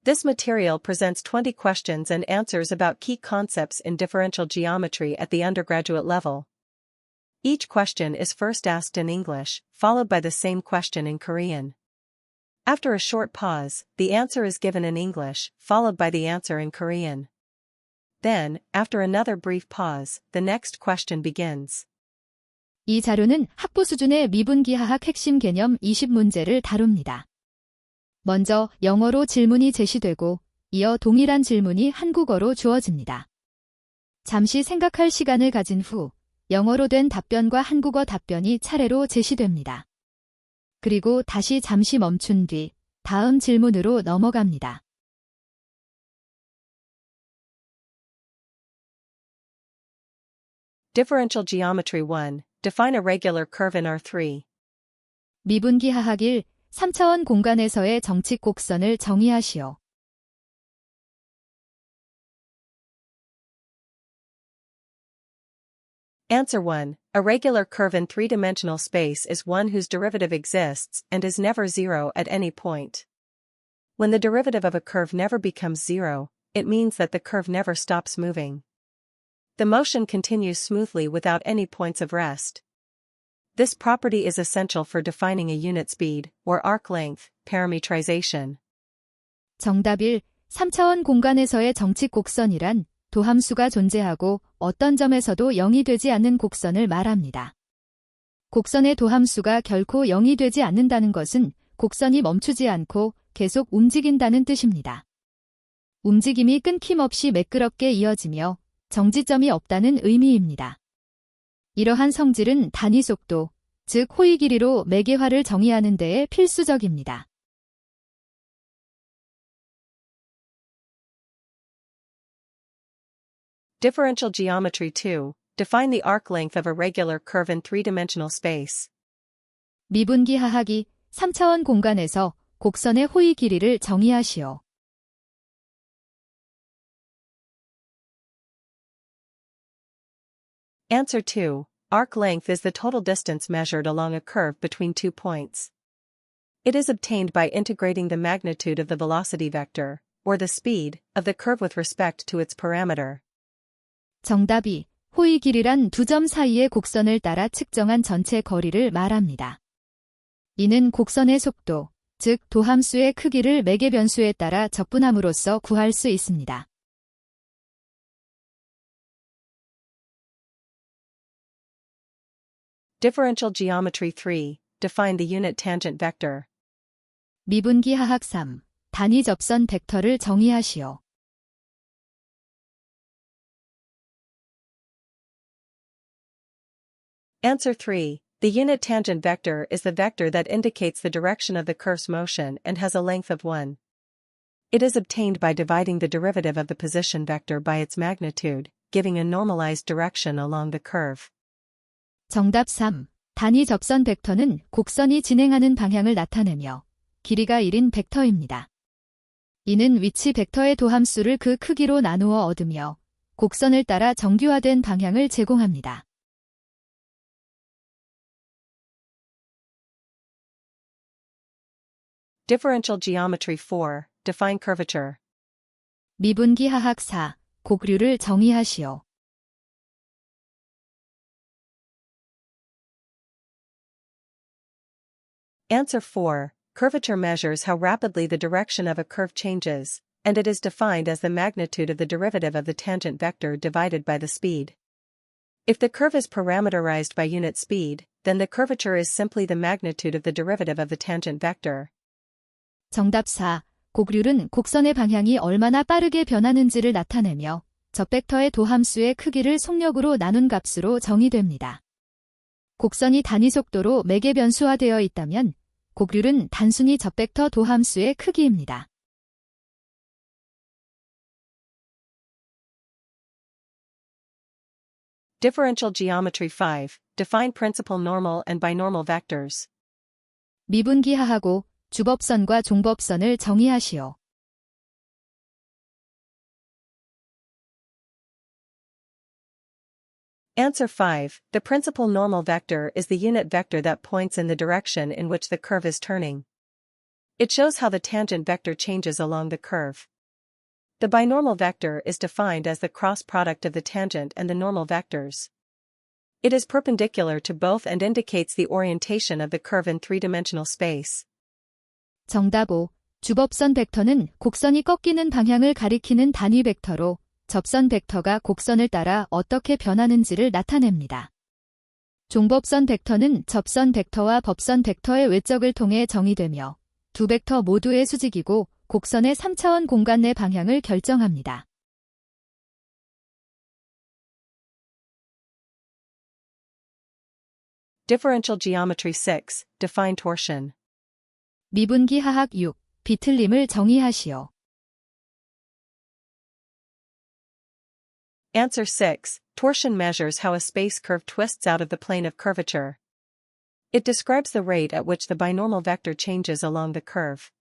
This material presents 20 questions and answers about key concepts in differential geometry at the undergraduate level. Each question is first asked in English, followed by the same question in Korean. After a short pause, the answer is given in English, followed by the answer in Korean. Then, after another brief pause, the next question begins. 이 자료는 학부 수준의 미분기하학 핵심 개념 20문제를 다룹니다. 먼저 영어로 질문이 제시되고 이어 동일한 질문이 한국어로 주어집니다. 잠시 생각할 시간을 가진 후 영어로 된 답변과 한국어 답변이 차례로 제시됩니다. 그리고 다시 잠시 멈춘 뒤 다음 질문으로 넘어갑니다. Differential Geometry 1. Define a regular curve in R3. 미분기하학 1. 3차원 공간에서의 정칙 곡선을 정의하시오. Answer 1. A regular curve in three-dimensional space is one whose derivative exists and is never zero at any point. When the derivative of a curve never becomes zero, it means that the curve never stops moving. The motion continues smoothly without any points of rest. This property is essential for defining a unit speed, or arc length, parametrization. 정답 1. 3차원 공간에서의 정칙 곡선이란 도함수가 존재하고 어떤 점에서도 0이 되지 않는 곡선을 말합니다. 곡선의 도함수가 결코 0이 되지 않는다는 것은 곡선이 멈추지 않고 계속 움직인다는 뜻입니다. 움직임이 끊김없이 매끄럽게 이어지며 정지점이 없다는 의미입니다. 이러한 성질은 단위 속도, 즉 호의 길이로 매개화를 정의하는 데에 필수적입니다. Differential Geometry 2. Define the arc length of a regular curve in three-dimensional space. 미분기하학 2. 3차원 공간에서 곡선의 호의 길이를 정의하시오. Answer 2. Arc length is the total distance measured along a curve between 2 points. It is obtained by integrating the magnitude of the velocity vector, or the speed, of the curve with respect to its parameter. 정답 2. 호의 길이란 두 점 사이의 곡선을 따라 측정한 전체 거리를 말합니다. 이는 곡선의 속도, 즉 도함수의 크기를 매개변수에 따라 적분함으로써 구할 수 있습니다. Differential Geometry 3. Define the unit tangent vector. 미분기하학 3. 단위 접선 벡터를 정의하시오. Answer 3. The unit tangent vector is the vector that indicates the direction of the curve's motion and has a length of 1. It is obtained by dividing the derivative of the position vector by its magnitude, giving a normalized direction along the curve. 정답 3. 단위 접선 벡터는 곡선이 진행하는 방향을 나타내며 길이가 1인 벡터입니다. 이는 위치 벡터의 도함수를 그 크기로 나누어 얻으며 곡선을 따라 정규화된 방향을 제공합니다. Differential Geometry 4. Define curvature. 미분기하학 4. 곡류를 정의하시오. Answer 4. Curvature measures how rapidly the direction of a curve changes, and it is defined as the magnitude of the derivative of the tangent vector divided by the speed. If the curve is parameterized by unit speed, then the curvature is simply the magnitude of the derivative of the tangent vector. 정답 4. 곡률은 곡선의 방향이 얼마나 빠르게 변하는지를 나타내며 접벡터의 도함수의 크기를 속력으로 나눈 값으로 정의됩니다. 곡선이 단위 속도로 매개변수화되어 있다면 곡률은 단순히 접벡터 도함수의 크기입니다. Differential Geometry 5. Define principal normal and binormal vectors. 미분기하학 5. 주법선과 종법선을 정의하시오. Answer 5. The principal normal vector is the unit vector that points in the direction in which the curve is turning. It shows how the tangent vector changes along the curve. The binormal vector is defined as the cross product of the tangent and the normal vectors. It is perpendicular to both and indicates the orientation of the curve in three-dimensional space. 정답 5. 주법선 벡터는 곡선이 꺾이는 방향을 가리키는 단위 벡터로 접선 벡터가 곡선을 따라 어떻게 변하는지를 나타냅니다. 종법선 벡터는 접선 벡터와 법선 벡터의 외적을 통해 정의되며 두 벡터 모두의 수직이고 곡선의 3차원 공간 내 방향을 결정합니다. Differential geometry 6. Define torsion. 미분기 하학 6. 비틀림을 정의하시오. Answer 6. Torsion measures how a space curve twists out of the plane of curvature. It describes the rate at which the binormal vector changes along the curve.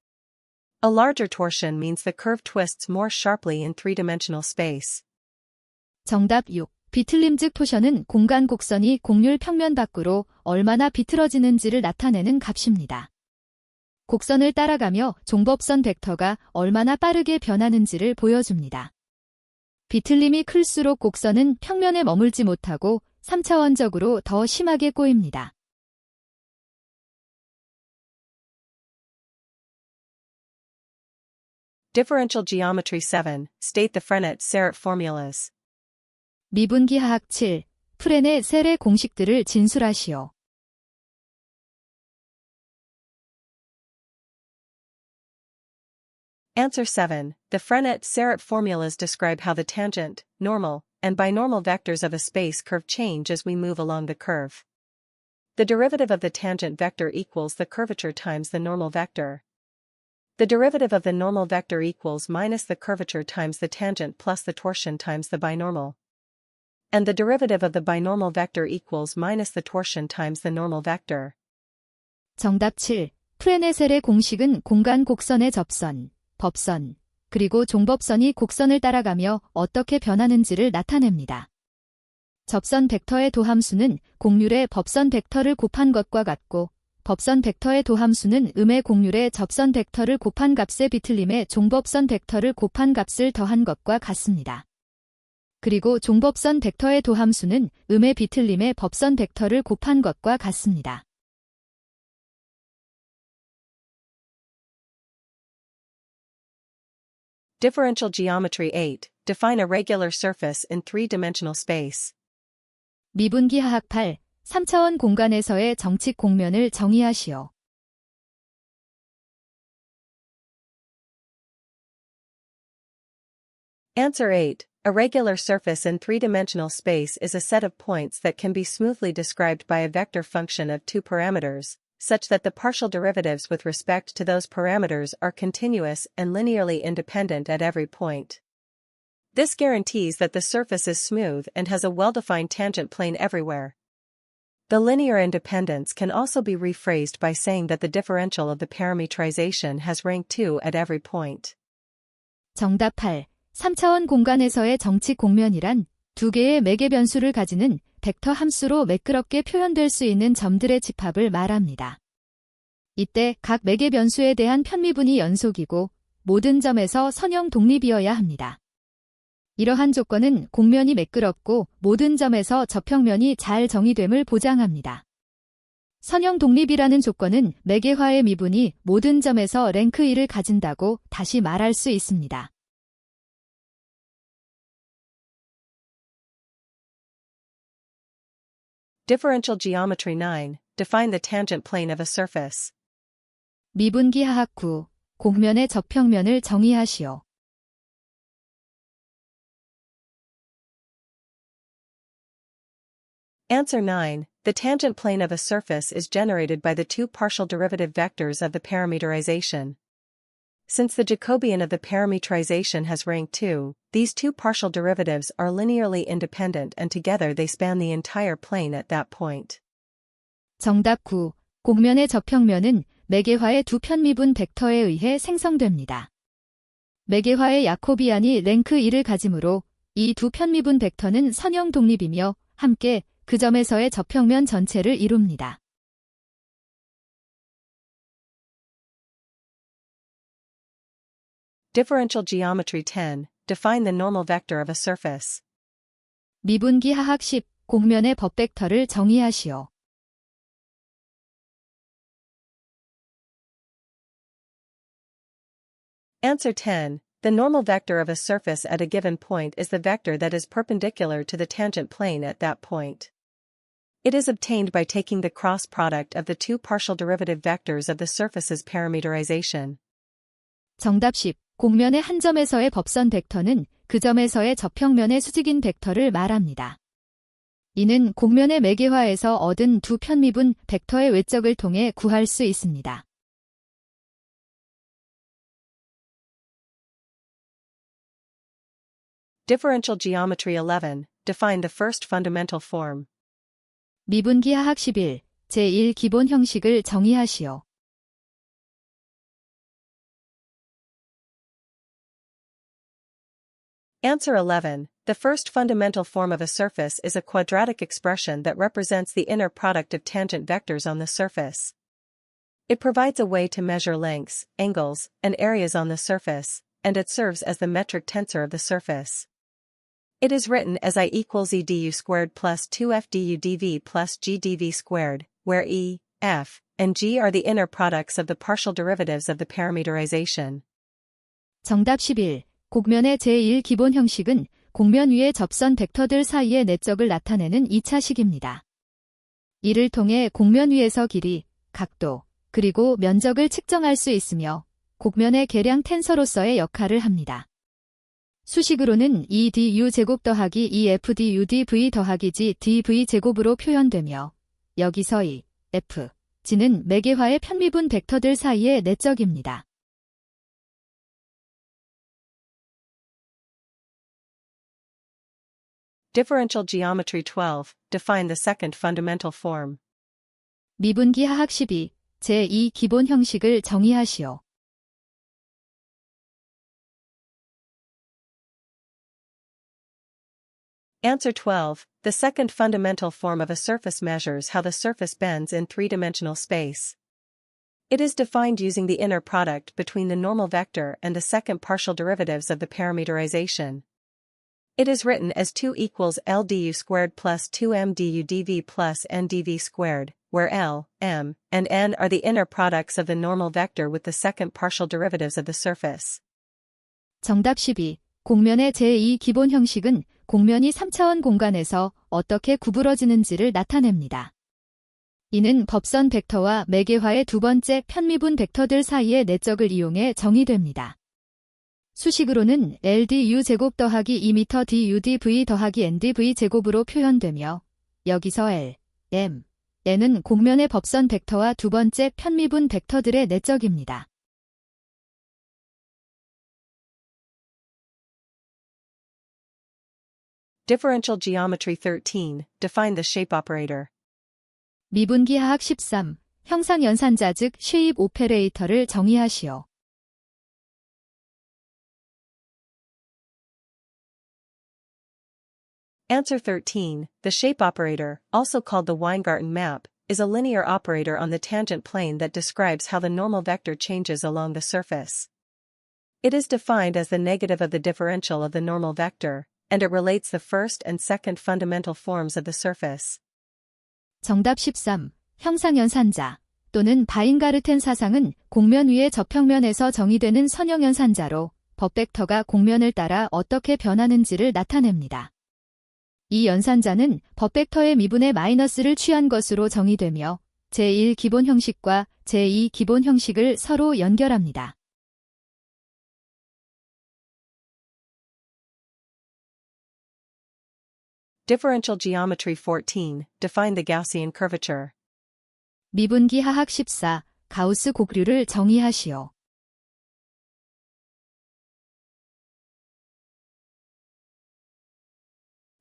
A larger torsion means the curve twists more sharply in three-dimensional space. 정답 6. 비틀림 즉 토션은 공간 곡선이 곡률 평면 밖으로 얼마나 비틀어지는지를 나타내는 값입니다. 곡선을 따라가며 종법선 벡터가 얼마나 빠르게 변하는지를 보여줍니다. 비틀림이 클수록 곡선은 평면에 머물지 못하고 3차원적으로 더 심하게 꼬입니다. Differential geometry 7. State the Frenet-Serret formulas. 미분기 하학 7. 프렌의 세례 공식들을 진술하시오. Answer 7. The Frenet-Serret formulas describe how the tangent, normal, and binormal vectors of a space curve change as we move along the curve. The derivative of the tangent vector equals the curvature times the normal vector. The derivative of the normal vector equals minus the curvature times the tangent plus the torsion times the binormal. And the derivative of the binormal vector equals minus the torsion times the normal vector. 정답 7. 프렌의 세례 공식은 공간 곡선의 접선, 법선, 그리고 종법선이 곡선을 따라가며 어떻게 변하는지를 나타냅니다. 접선 벡터의 도함수는 곡률의 법선 벡터를 곱한 것과 같고 법선 벡터의 도함수는 음의 곡률의 접선 벡터를 곱한 값의 비틀림의 종법선 벡터를 곱한 값을 더한 것과 같습니다. 그리고 종법선 벡터의 도함수는 음의 비틀림의 법선 벡터를 곱한 것과 같습니다. Differential geometry 8. Define a regular surface in three-dimensional space. 미분기 하학 8. 3차원 공간에서의 정칙 공면을 정의하시오. Answer 8. A regular surface in three-dimensional space is a set of points that can be smoothly described by a vector function of two parameters, such that the partial derivatives with respect to those parameters are continuous and linearly independent at every point. This guarantees that the surface is smooth and has a well-defined tangent plane everywhere. The linear independence can also be rephrased by saying that the differential of the parametrization has rank 2 at every point. 정답 8. 3차원 공간에서의 정칙 공면이란 두 개의 매개 변수를 가지는 벡터 함수로 매끄럽게 표현될 수 있는 점들의 집합을 말합니다. 이때 각 매개 변수에 대한 편미분이 연속이고 모든 점에서 선형 독립이어야 합니다. 이러한 조건은 공면이 매끄럽고 모든 점에서 접평면이 잘 정의됨을 보장합니다. 선형 독립이라는 조건은 매개화의 미분이 모든 점에서 랭크 1을 가진다고 다시 말할 수 있습니다. Differential geometry 9. Define the tangent plane of a surface. 미분기 하학 9. 곡면의 접평면을 정의하시오. Answer 9. The tangent plane of a surface is generated by the two partial derivative vectors of the parameterization. Since the Jacobian of the parametrization has rank 2, these two partial derivatives are linearly independent and together they span the entire plane at that point. 정답 9. 곡면의 접평면은 매개화의 두 편미분 벡터에 의해 생성됩니다. 매개화의 야코비안이 랭크 1을 가지므로 이 두 편미분 벡터는 선형 독립이며 함께 그 점에서의 접평면 전체를 이룹니다. Differential geometry 10. Define the normal vector of a surface. 미분기하학 10. 곡면의 법벡터를 정의하시오. Answer 10. The normal vector of a surface at a given point is the vector that is perpendicular to the tangent plane at that point. It is obtained by taking the cross product of the two partial derivative vectors of the surface's parameterization. 정답 10. 곡면의 한 점에서의 법선 벡터는 그 점에서의 저평면의 수직인 벡터를 말합니다. 이는 곡면의 매개화에서 얻은 두 편미분 벡터의 외적을 통해 구할 수 있습니다. Differential geometry 11. Define the first fundamental form. 미분기하학 11. 제1 기본 형식을 정의하시오. Answer 11. The first fundamental form of a surface is a quadratic expression that represents the inner product of tangent vectors on the surface. It provides a way to measure lengths, angles, and areas on the surface, and it serves as the metric tensor of the surface. It is written as I equals E du squared plus 2F du dv plus G dv squared, where E, F, and G are the inner products of the partial derivatives of the parameterization. 정답 11. 곡면의 제1 기본 형식은 곡면 위의 접선 벡터들 사이의 내적을 나타내는 2차식입니다. 이를 통해 곡면 위에서 길이, 각도, 그리고 면적을 측정할 수 있으며 곡면의 계량 텐서로서의 역할을 합니다. 수식으로는 E du 제곱 더하기 E F du dv 더하기 G dv 제곱으로 표현되며 여기서 E, F, G는 매개화의 편미분 벡터들 사이의 내적입니다. Differential geometry 12. Define the second fundamental form. 미분기하학 12. 제2 기본 형식을 정의하시오. Answer 12. The second fundamental form of a surface measures how the surface bends in three-dimensional space. It is defined using the inner product between the normal vector and the second partial derivatives of the parameterization. It is written as 2 equals L du squared plus 2m du dv plus n dv squared, where L, m, and n are the inner products of the normal vector with the second partial derivatives of the surface. 정답 12. 곡면의 제2 기본 형식은 곡면이 3차원 공간에서 어떻게 구부러지는지를 나타냅니다. 이는 법선 벡터와 매개화의 두 번째 편미분 벡터들 사이의 내적을 이용해 정의됩니다. 수식으로는 L du 제곱 더하기 2m du dv 더하기 n dv 제곱으로 표현되며 여기서 L, m, n은 곡면의 법선 벡터와 두 번째 편미분 벡터들의 내적입니다. Differential geometry 13. Define the shape operator. 미분기하학 13. 형상연산자 즉 쉐입 오페레이터를 정의하시오. Answer 13. The shape operator, also called the Weingarten map, is a linear operator on the tangent plane that describes how the normal vector changes along the surface. It is defined as the negative of the differential of the normal vector, and it relates the first and second fundamental forms of the surface. 정답 13. 형상연산자 또는 바인가르텐 사상은 곡면 위의 저평면에서 정의되는 선형연산자로 법벡터가 곡면을 따라 어떻게 변하는지를 나타냅니다. 이 연산자는 법벡터의 미분의 마이너스를 취한 것으로 정의되며 제1 기본 형식과 제2 기본 형식을 서로 연결합니다. Differential geometry 14. Define the Gaussian curvature. 미분기하학 14. 가우스 곡류를 정의하시오.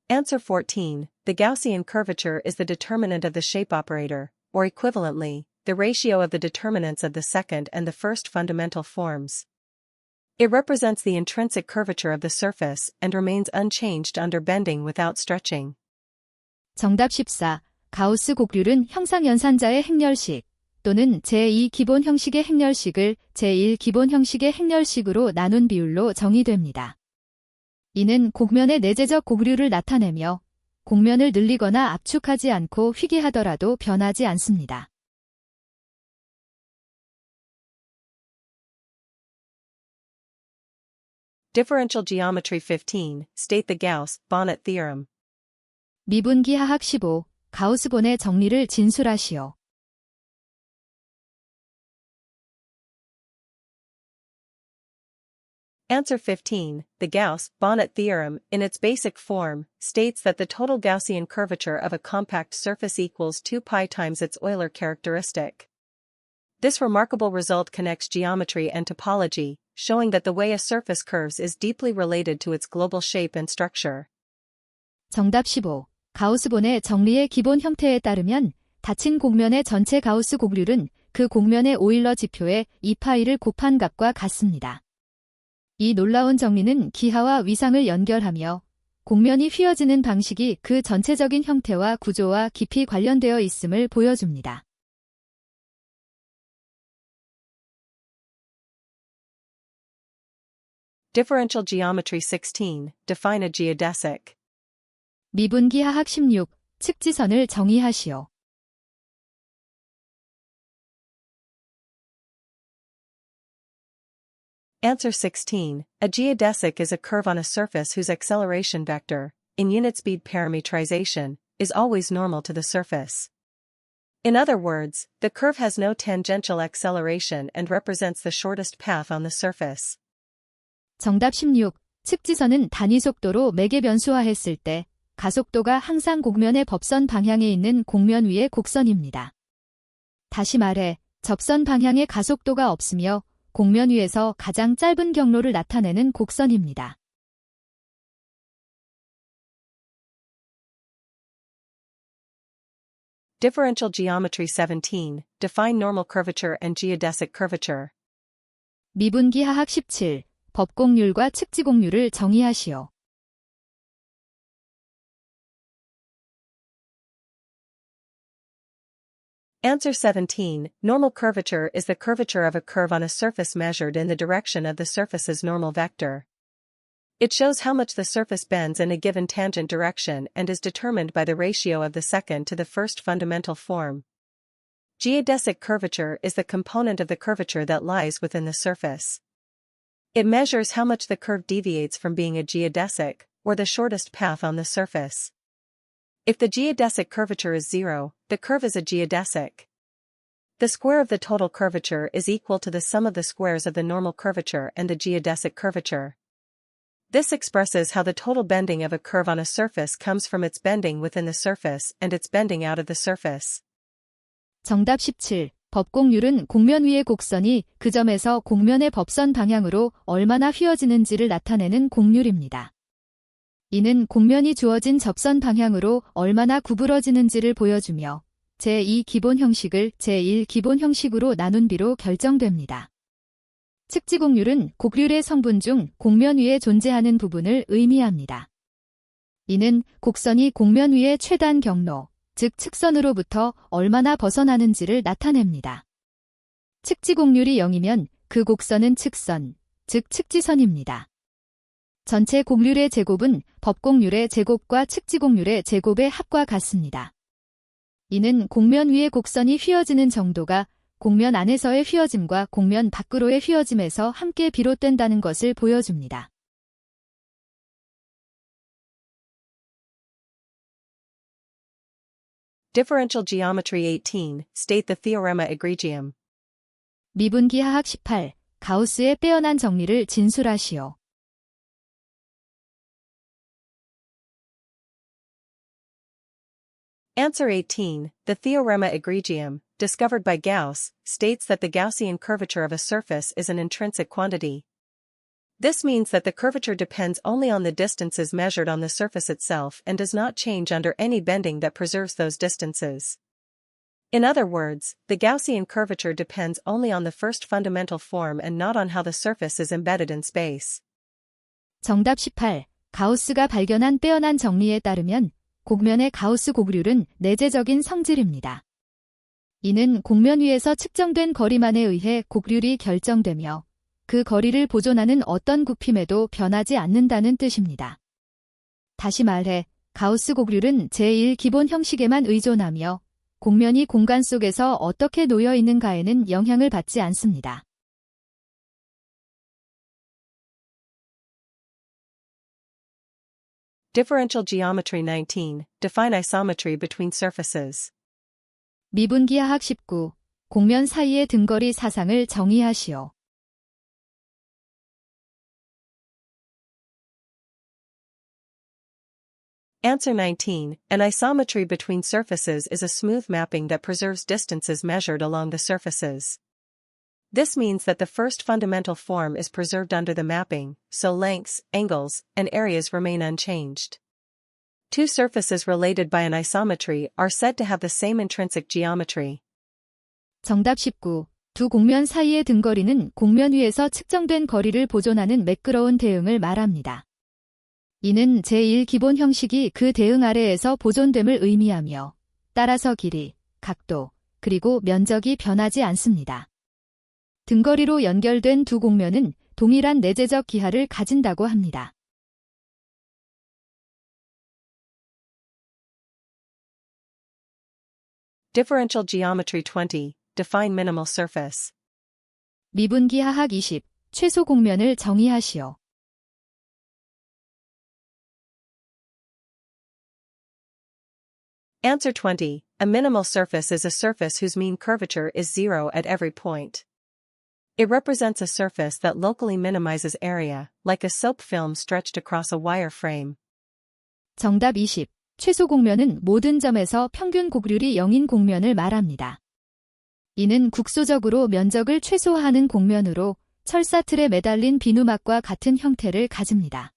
Answer 14. The Gaussian curvature is the determinant of the shape operator, or equivalently, the ratio of the determinants of the second and the first fundamental forms. It represents the intrinsic curvature of the surface and remains unchanged under bending without stretching. 정답 14. 가우스 곡률은 형상연산자의 행렬식 또는 제2 기본 형식의 행렬식을 제1 기본 형식의 행렬식으로 나눈 비율로 정의됩니다. 이는 곡면의 내재적 곡률을 나타내며 곡면을 늘리거나 압축하지 않고 희귀하더라도 변하지 않습니다. Differential geometry 15, state the Gauss-Bonnet theorem. 미분기하학 15, 가우스-본의 정리를 진술하시오. Answer 15. The Gauss-Bonnet theorem, in its basic form, states that the total Gaussian curvature of a compact surface equals 2 pi times its Euler characteristic. This remarkable result connects geometry and topology, showing that the way a surface curves is deeply related to its global shape and structure. 정답 15. 가우스-본의 정리의 기본 형태에 따르면 닫힌 곡면의 전체 가우스 곡률은 그 곡면의 오일러 지표에 2파이를 곱한 값과 같습니다. 이 놀라운 정리는 기하와 위상을 연결하며 곡면이 휘어지는 방식이 그 전체적인 형태와 구조와 깊이 관련되어 있음을 보여줍니다. Differential geometry 16, define a geodesic. 미분기하학 16, 측지선을 정의하시오. Answer 16. A geodesic is a curve on a surface whose acceleration vector, in unit speed parametrization, is always normal to the surface. In other words, the curve has no tangential acceleration and represents the shortest path on the surface. 정답 16. 측지선은 단위 속도로 매개 변수화했을 때 가속도가 항상 곡면의 법선 방향에 있는 곡면 위의 곡선입니다. 다시 말해, 접선 방향에 가속도가 없으며 곡면 위에서 가장 짧은 경로를 나타내는 곡선입니다. Differential geometry 17, define normal curvature and geodesic curvature. 미분기하학 17, 법곡률과 측지곡률을 정의하시오. Answer 17. Normal curvature is the curvature of a curve on a surface measured in the direction of the surface's normal vector. It shows how much the surface bends in a given tangent direction and is determined by the ratio of the second to the first fundamental form. Geodesic curvature is the component of the curvature that lies within the surface. It measures how much the curve deviates from being a geodesic, or the shortest path on the surface. If the geodesic curvature is 0, the curve is a geodesic. The square of the total curvature is equal to the sum of the squares of the normal curvature and the geodesic curvature. This expresses how the total bending of a curve on a surface comes from its bending within the surface and its bending out of the surface. 정답 17. 법곡률은 곡면 위의 곡선이 그 점에서 곡면의 법선 방향으로 얼마나 휘어지는지를 나타내는 곡률입니다. 이는 곡면이 주어진 접선 방향으로 얼마나 구부러지는지를 보여주며 제2 기본 형식을 제1 기본 형식으로 나눈 비로 결정됩니다. 측지곡률은 곡률의 성분 중 곡면 위에 존재하는 부분을 의미합니다. 이는 곡선이 곡면 위의 최단 경로, 즉 측선으로부터 얼마나 벗어나는지를 나타냅니다. 측지곡률이 0이면 그 곡선은 측선, 즉 측지선입니다. 전체 곡률의 제곱은 법곡률의 제곱과 측지곡률의 제곱의 합과 같습니다. 이는 곡면 위의 곡선이 휘어지는 정도가 곡면 안에서의 휘어짐과 곡면 밖으로의 휘어짐에서 함께 비롯된다는 것을 보여줍니다. Differential geometry 18, state the theorema egregium. 미분기하학 18, 가우스의 빼어난 정리를 진술하시오. Answer 18. The theorema egregium, discovered by Gauss, states that the Gaussian curvature of a surface is an intrinsic quantity. This means that the curvature depends only on the distances measured on the surface itself and does not change under any bending that preserves those distances. In other words, the Gaussian curvature depends only on the first fundamental form and not on how the surface is embedded in space. 정답 18. 가우스가 발견한 빼어난 정리에 따르면 곡면의 가우스 곡률은 내재적인 성질입니다. 이는 곡면 위에서 측정된 거리만에 의해 곡률이 결정되며 그 거리를 보존하는 어떤 굽힘에도 변하지 않는다는 뜻입니다. 다시 말해 가우스 곡률은 제1기본 형식에만 의존하며 곡면이 공간 속에서 어떻게 놓여 있는가에는 영향을 받지 않습니다. Differential geometry 19. Define isometry between surfaces. 미분기하학 19. 곡면 사이의 등거리 사상을 정의하시오. Answer 19. An isometry between surfaces is a smooth mapping that preserves distances measured along the surfaces. This means that the first fundamental form is preserved under the mapping, so lengths, angles, and areas remain unchanged. Two surfaces related by an isometry are said to have the same intrinsic geometry. 정답 19. 두 곡면 사이의 등거리는 곡면 위에서 측정된 거리를 보존하는 매끄러운 대응을 말합니다. 이는 제1기본 형식이 그 대응 아래에서 보존됨을 의미하며 따라서 길이, 각도, 그리고 면적이 변하지 않습니다. 등거리로 연결된 두 곡면은 동일한 내재적 기하를 가진다고 합니다. Differential geometry 20. Define minimal surface. 미분기하학 20. 최소 곡면을 정의하시오. Answer 20. A minimal surface is a surface whose mean curvature is 0 at every point. It represents a surface that locally minimizes area, like a soap film stretched across a wire frame. 정답 20. 최소 곡면은 모든 점에서 평균 곡률이 0인 곡면을 말합니다. 이는 국소적으로 면적을 최소화하는 곡면으로 철사 틀에 매달린 비누막과 같은 형태를 가집니다.